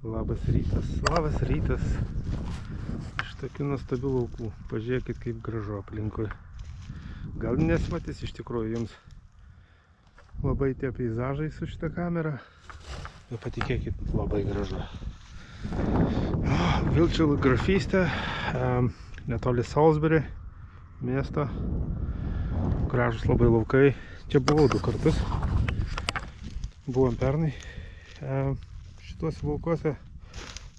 Labas rytas, labas rytas. Iš tokių nuostabių laukų. Pažiūrėkit, kaip gražu aplinkui. Gal nesimatys iš tikrųjų jums labai tie peizažai su šitą kamerą. Bet patikėkit, labai gražu. Vilčilų grafystė, netoli Salisbury miesto. Gražus labai laukai. Čia buvau 2 kartus. Buvom pernai. Šituose laukuose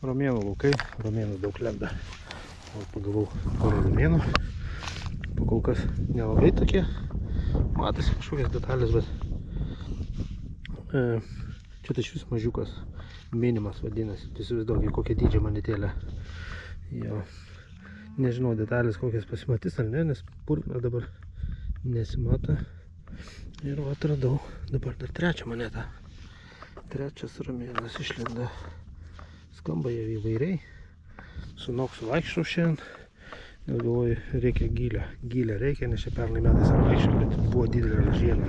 romėnų laukai. Romėnų daug lenda. Pagavau porą romėnų. Kol kas nelabai tokie. Matosi kažkokias detalės, bet čia tai šis mažiukas. Minimas vadinasi. Įsivaizduokit, kokią dydžią monetėlę. Jo. Nežinau detalės kokias pasimatys ar ne, nes purvina dabar nesimato. Ir va atradau dabar dar 3 monetą. 3 romėnas išlenda. Skamba jau įvairiai. Su Noksu vaikščiau šiandien. Jau galvoju, reikia gylę. Gylę reikia, nes čia pernai metais vaikščiau, bet buvo didelė ražiena.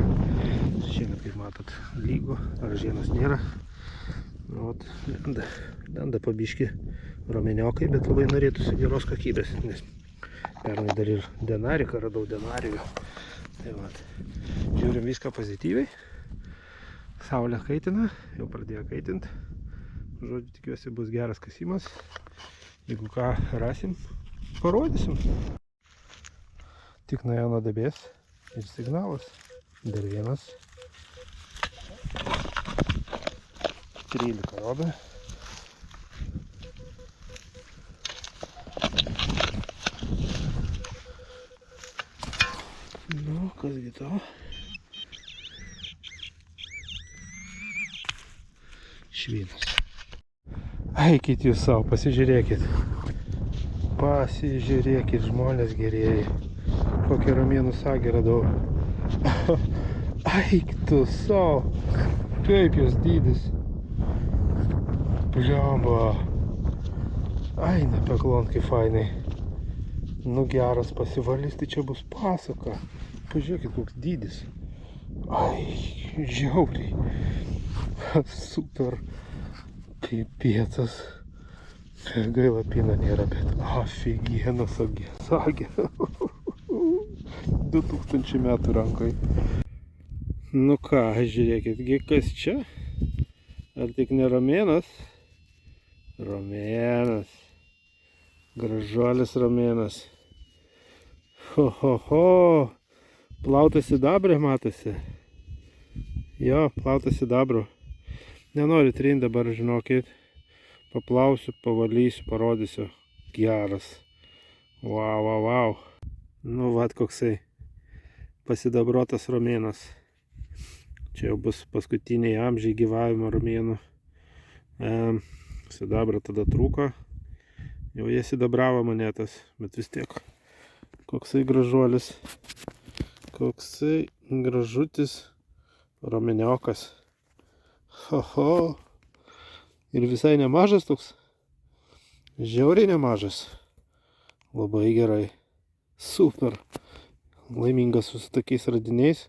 Šiemet, kaip matot, lygu, ražienos nėra. Vat, lenda pabiški romėniokai, bet labai norėtųsi geros kokybės, nes pernai dar ir denariką radau, denarijų. Tai vat, žiūrim viską pozityviai. Saulė kaitina, jau pradėjo kaitint. Žodžiu, tikiuosi bus geras kasimas. Jeigu ką rasim, parodysim. Tik nuėjo nuo debės ir signalas. Dar vienas. 13 rodo. Nu, kasgi to? Švynas. Eikit jūs savo, pasižiūrėkit. Pasižiūrėkit, žmonės gerieji. Kokią romėnų sagę radau. Eik tu savo. Kaip jos dydis. Bliamba. Ai, nepeklon, kaip fainai. Nu geras pasivalys, tai čia bus pasaka. Pažiūrėkit, koks dydis. Ai, žiauriai. Super. Pipėtas. Gaila pina nėra, bet afigienas sagė. 2000 metų rankai. Nu ką, žiūrėkit, kas čia? Ar tik ne romėnas? Romėnas. Gražuolis romėnas. Ho. Plautas sidabrė matosi. Jo, plautas sidabro. Nenoriu trint dabar, žinokit. Paplausiu, pavalysiu, parodysiu. Geras. Wow. Nu, vat koksai pasidabrotas romėnas. Čia jau bus paskutiniai amžiai gyvavimo romėnų. Sidabra tada trūko. Jau jie sidabravo monetas, bet vis tiek. Koksai gražuolis. Koksai gražutis romėniokas. Ho. Ir visai nemažas toks. Žiauriai nemažas. Labai gerai. Super. Laimingas su tokiais radiniais.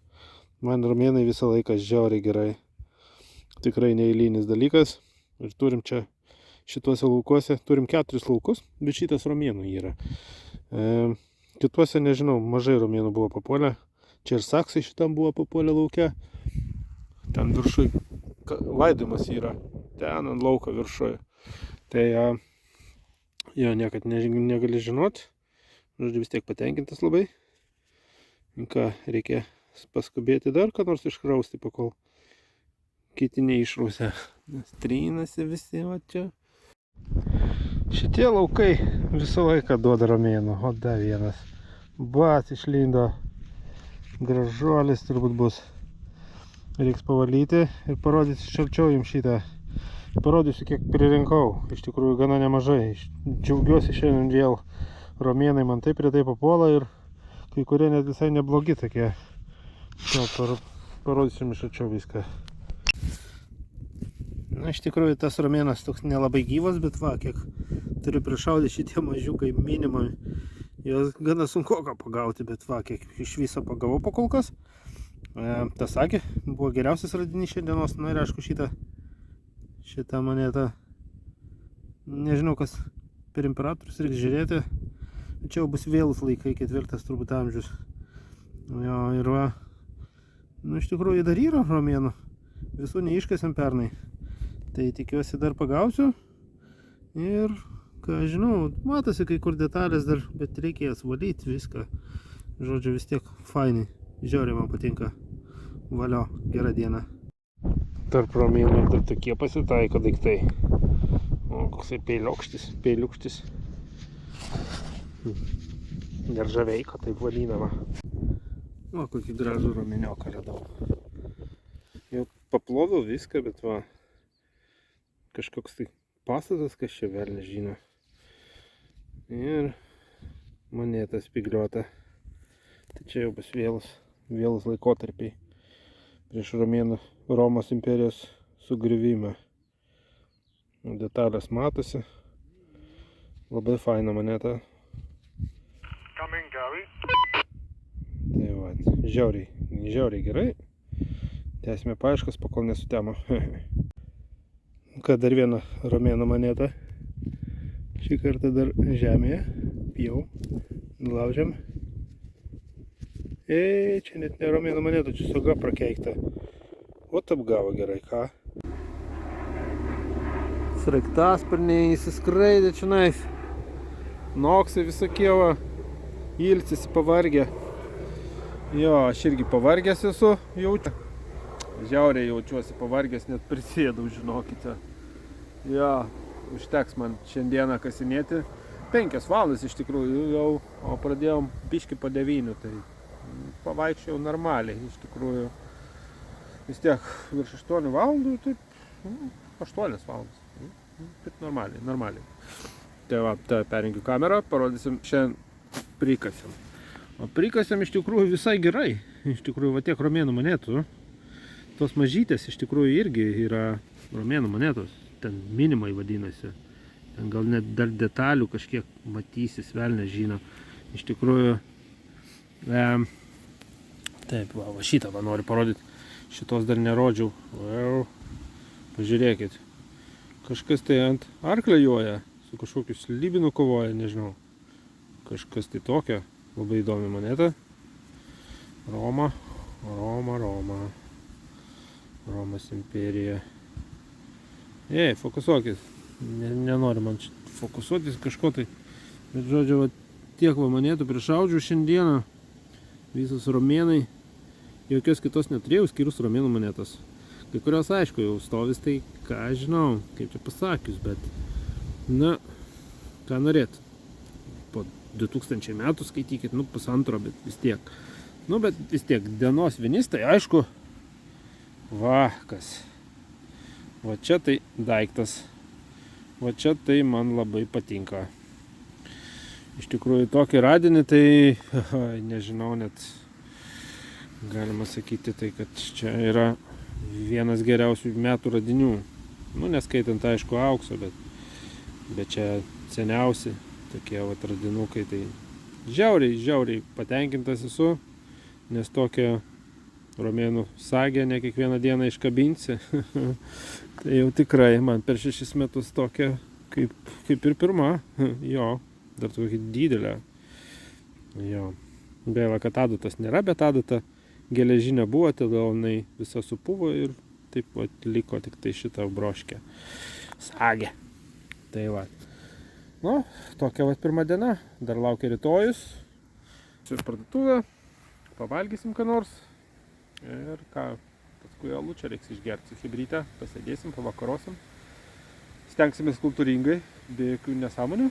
Man romėnai visą laiką žiauriai gerai. Tikrai neeilinis dalykas. Ir turim čia šituose laukuose. Turim 4 laukus, bet šitas romėnų yra. Kituose, nežinau, mažai romėnų buvo papuolę. Čia ir saksai šitam buvo papuolę lauke. Ten viršui laidojimas yra. Ten ant lauko viršuje. Tai jo niekad negali žinot. Žodžiu, vis tiek patenkintas labai. Ką, reikia paskubėti dar ką nors iškrausti, pakol kiti neišrausė. Nes trynasi visi va čia. Šitie laukai visą laiką duoda romėnų. O dar vienas. Bat išlindo. Gražuolis turbūt bus. Reiks pavalyti ir parodyti iš arčiau jums šitą. Parodysiu, kiek pririnkau. Iš tikrųjų gana nemažai. Džiaugiuosi šiandien vėl. Romėnai man taip retai papuola ir kai kurie net visai neblogi tokie. Parodysiu jums iš arčiau viską. Na, iš tikrųjų tas romėnas toks nelabai gyvas, bet va, kiek turiu prišaudyti šitie mažiukai minimum. Jos gana sunkoka pagauti, bet va, kiek iš viso pagavau po kol kas. Tas sakė, buvo geriausias radinys šiandienos. Na ir aišku šitą monetą Nežinau, kas per imperatorius reiks žiūrėti. Čia jau bus vėlus laikai, 4 turbūt amžius. Jo, ir va. Nu, iš tikrųjų dar yra romėnų. Visų neiškasėm pernai. Tai tikiuosi dar pagausiu. Ir, ką žinau, matosi kai kur detalės dar, bet reikia jas valyti viską. Žodžiu, vis tiek fainai. Žiauriai man patinka. Valio, gera diena. Tarp romėnų dar tokie pasitaiko daiktai. O, koksai peiliukštis. Neržaveika, taip vadinama. O, kokį gražų romėnioką radau. Jau paploviau viską, bet va, kažkoks tai pastatas, kas čia velnias žino. Ir moneta spygliuota. Tai čia jau bus vėlus laikotarpiai prieš Romos imperijos sugriuvimą. Detalės matosi. Labai faina moneta. Tai va, žiauriai gerai. Tęsime paieškas, pakol nesutemo. Kad dar viena romėnų moneta. Šį kartą dar žemėje. Jau. Nulaužiam. Čia net ne romėnų moneta, čia saga prakeikta. O apgavo gerai, ką? Sraigtasparniai įsiskraidė čionais. Noksai visokie va. Ilsisi pavargę. Jo, aš irgi pavargęs esu, jaučiu. Žiauriai jaučiuosi pavargęs, net prisėdau, žinokite. Jo, užteks man šiandieną kasinėti. 5 valandas iš tikrųjų jau, o pradėjom biškį po 9, tai pavaikščiau normaliai, iš tikrųjų. Vis tiek virš 8 valandų, taip 8 valandas. Taip normaliai. Tai va, perjungiu kamerą, parodysim šiandien prikasėm. O prikasėm iš tikrųjų visai gerai. Iš tikrųjų, va tiek romėnų monetų. Tos mažytės iš tikrųjų irgi yra romėnų monetos. Ten minimai vadinasi. Ten gal net dar detalių kažkiek matysis, velnias žino. Iš tikrųjų, taip, va šitą va noriu parodyti. Šitos dar nerodžiau. Pažiūrėkit. Kažkas tai ant arklio joja. Su kažkokiu slibinu kovoja, nežinau. Kažkas tai tokia. Labai įdomi moneta. Roma. Romos imperija. Fokusuokis. Nenori man fokusuotis kažko tai. Bet žodžiu, tiek va monetų prišaudžiu šiandieną. Visos romėnai. Jokios kitos neturėjau, skyrus romėnų monetas. Kai kurios, aišku, jau stovis, tai ką žinau, kaip čia pasakius, bet na, ką norėt. Po 2000 metų skaitykit, pusantro, bet vis tiek. Bet vis tiek, dienos vinis, tai aišku, va kas. Va čia tai daiktas. Va čia tai man labai patinka. Iš tikrųjų, tokį radinį, tai nežinau, net galima sakyti, tai kad čia yra vienas geriausių metų radinių. Neskaitant, aišku, aukso, bet čia seniausi tokie vat radinukai. Tai žiauriai patenkintas esu, nes tokią romėnų sagę ne kiekvieną dieną iškabinsi. Tai jau tikrai man per 6 metus tokia kaip ir pirma. Jo, dar tokia didelė. Jo. Gaila, kad adatos nėra, bet adata geležinė buvo, tada jinai visa supuvo ir taip vat liko tik tai šitą broškę. Sagė. Tai va. Tokia vat pirma diena. Dar laukia rytojus. Čia parduotuvė. Pavalgysim ką nors. Ir ką, paskui alų čia reiks išgerti su chebryte. Pasėdėsim, pavakarosim. Stengsimės kultūringai, be jokių nesąmonių.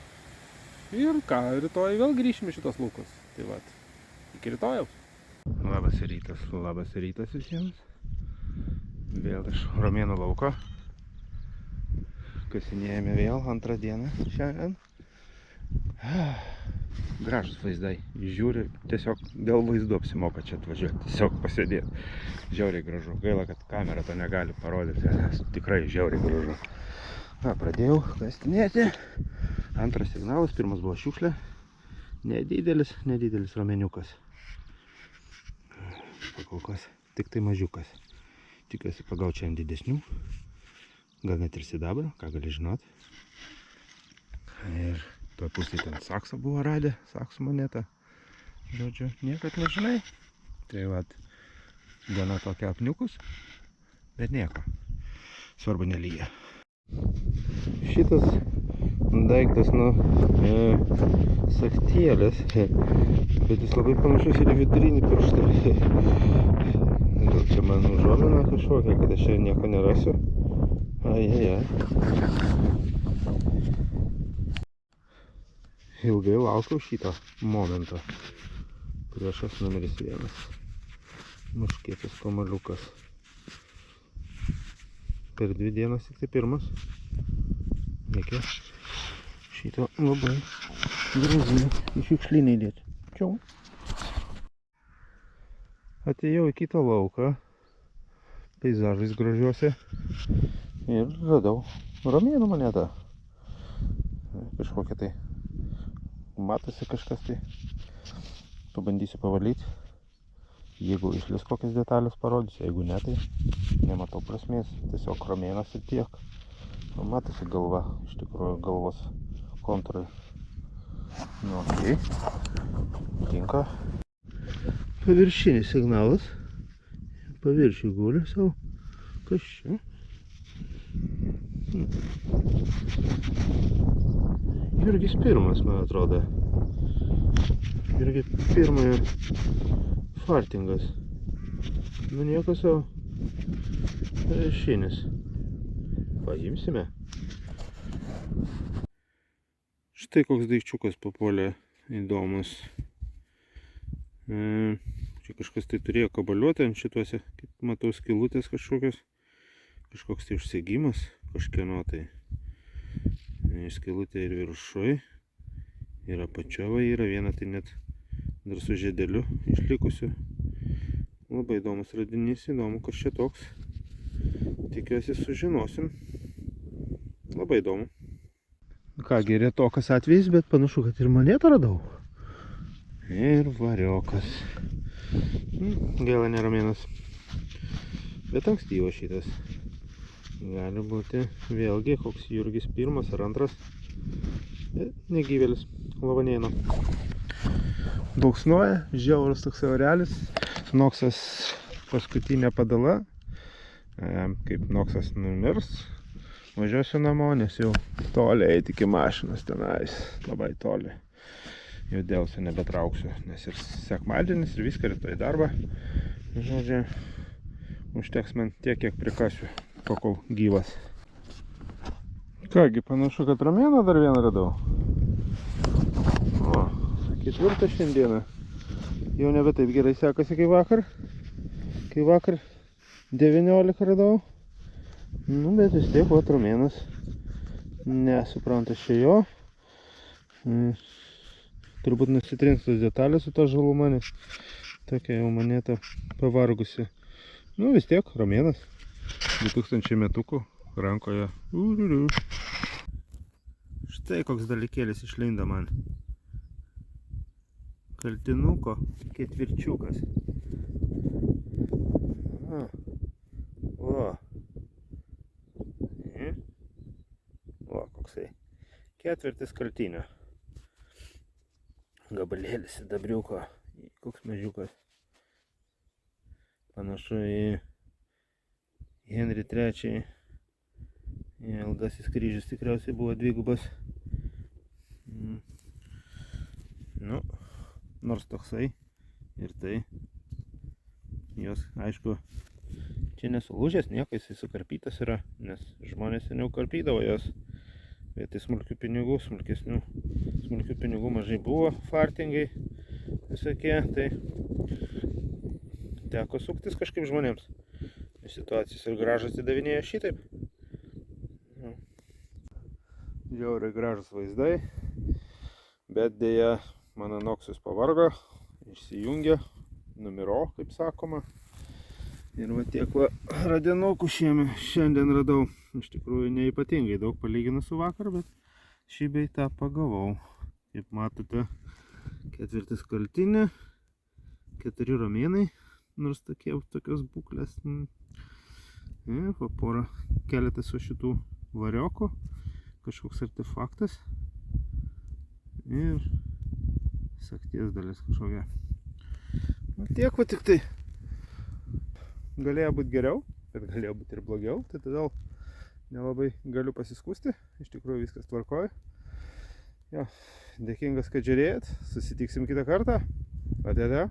Ir ką, rytoj vėl grįšime šitos laukus. Tai vat. Iki rytojaus. Labas rytas visiems. Vėl iš romėnų lauko. Kasinėjame vėl antrą dieną šiandien. Gražus vaizdai. Žiūri, tiesiog dėl vaizdų apsimoka čia atvažiuoti. Tiesiog pasėdėti. Žiauriai gražu. Gaila, kad kamera to negali parodyti. Tikrai žiauriai gražu. Pradėjau kastinėti. Antras signalas. Pirmas buvo šiukšlė. Nedidelis romėniukas. Kol kas tik tai mažiukas. Tikiuosi pagauti čia ant didesnių. Gal net ir sidabro, ką gali žinot. Ir toj pusėje ten saksą buvo radę, saksų monetą. Žodžiu, niekad nežinai. Tai vat, diena tokia apniukus, bet nieko. Svarbu nelyja. Šitas daiktas nuo sagtėlės, bet jis labai panašus ir į vidurinį pirštą. Gal čia man užuomina kažkokia, kad aš čia nieko nerasiu. Ajajaj. Ilgai laukiau šito momento. Priešas numeris 1. Muškėtis kamaliukas. Per 2 dienas tik tai pirmas. Reikia šito labai gražiai į šiukšlinę įdėti. Čiau. Atėjau į kitą lauką, peizažais gražiuose, ir radau romėnų monetą. Kažkokia tai, matosi kažkas tai. Pabandysiu pavalyti. Jeigu išlis kokias detalės parodysiu, jeigu ne, tai nematau prasmės. Tiesiog romėnas ir tiek. Matosi galva, iš tikrųjų galvos kontūrai. Nu, okei. Tinka. Paviršinis signalas. Paviršių guli savo. Kas čia? Jurgis pirmas, man atrodo. Irgi pirmojo fartingas. Nu nieko savo. Paviršinis. Paimsime. Štai koks daikčiukas papuolė įdomus. Čia kažkas tai turėjo kabaliuoti ant šituose, kaip matau, skylutės kažkokios. Kažkoks tai užsegimas, kažkieno tai. Skylutė ir viršui. Ir apačiova yra viena, tai net dar su žiedeliu išlikusiu. Labai įdomus radinys, įdomu, kas čia toks. Tikiuosi sužinosim. Labai įdomu. Kągi, retokas atvejis, bet panašu, kad ir monetą radau. Ir variokas. Gaila neramėnas. Bet ankstyvo šitas. Gali būti vėlgi koks Jurgis pirmas ar antras. Negyvėlis, lavanėno. Dulksnoja, žiaurus toks orelis. Noksas paskutinė padala. Kaip Noksas numirs, važiuosiu namo, nes jau toli eiti iki mašinos tenais. Labai toli. Jau dėlsiu nebetrauksiu, nes ir sekmadienis ir viską rytoj darbą. Žodžiu, užteks man tiek, kiek prikasiu, kol gyvas. Kągi, panašu, kad romėną dar vieną radau. O, 4 šiandieną. Jau nebe taip gerai sekasi kaip vakar. Kai vakar 19 radau. Nu, bet vis tiek, vat romėnas. Nesuprantas čia jo. Turbūt nusitrins tos detalės su to žaluma, nes tokia jau moneta pavargusi. Nu, vis tiek, romėnas. 2000 metukų rankoje. Štai koks dalykėlis išlindo man. Kaltinuko ketvirčiukas. O, koksai. Ketvirtis kaltinio. Gabalėlis sidabriuko. Koks mažiukas. Panašu į Henrį III. Ilgasis kryžius tikriausiai buvo dvigubas. Nu, nors toksai ir tai. Jos, aišku, čia nesulūžęs, nieko, jisai sukarpytas yra, nes žmonės seniau karpydavo jos. Vietoj smulkių pinigų, smulkių pinigų mažai buvo, fartingai visokie, tai teko suktis kažkaip žmonėms. Situacijas ir gražas įdavinėjo šitaip. Žiauriai gražus vaizdai, bet dėja mano Noksus pavargo, išsijungė, numiro, kaip sakoma. Ir va tiek va radinukų šiandien radau. Iš tikrųjų neypatingai daug palyginus su vakar, bet šį bei tą pagavau. Kaip matote, 4 kaltinė, 4 romėnai, nors tokios būklės. Va pora, keletas su šitų variokų, kažkoks artefaktas. Ir sakties dalis kažkokia. Nu, tiek va tik tai. Galėjo būti geriau, bet galėjo būti ir blogiau, tai todėl nelabai galiu pasiskūsti. Iš tikrųjų viskas tvarkoja. Jo, dėkingas, kad žiūrėjot. Susitiksim kitą kartą. Ate.